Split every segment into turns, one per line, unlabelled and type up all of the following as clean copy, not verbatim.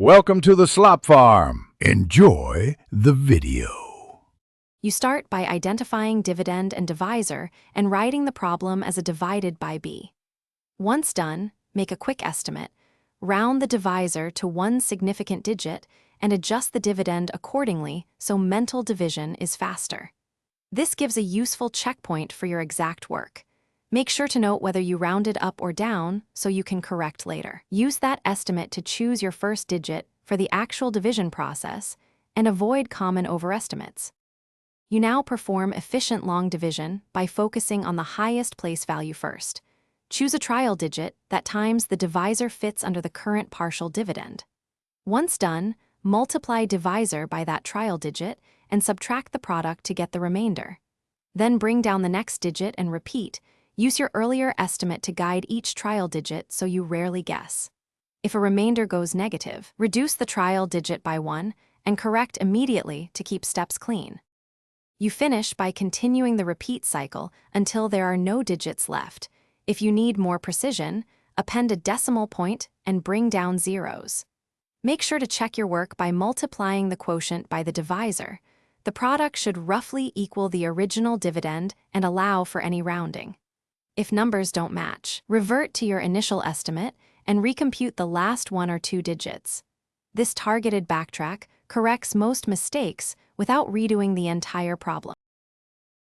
Welcome to the Slop Farm. Enjoy the video.
You start by identifying dividend and divisor and writing the problem as a divided by b. Once done, make a quick estimate, round the divisor to one significant digit, and adjust the dividend accordingly so mental division is faster. This gives a useful checkpoint for your exact work. Make sure to note whether you rounded up or down so you can correct later. Use that estimate to choose your first digit for the actual division process and avoid common overestimates. You now perform efficient long division by focusing on the highest place value first. Choose a trial digit that times the divisor fits under the current partial dividend. Once done, multiply divisor by that trial digit and subtract the product to get the remainder. Then bring down the next digit and repeat. Use your earlier estimate to guide each trial digit so you rarely guess. If a remainder goes negative, reduce the trial digit by 1 and correct immediately to keep steps clean. You finish by continuing the repeat cycle until there are no digits left. If you need more precision, append a decimal point and bring down zeros. Make sure to check your work by multiplying the quotient by the divisor. The product should roughly equal the original dividend and allow for any rounding. If numbers don't match, revert to your initial estimate and recompute the last 1 or 2 digits. This targeted backtrack corrects most mistakes without redoing the entire problem.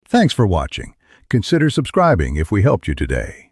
Thanks for watching. Consider subscribing if we helped you today.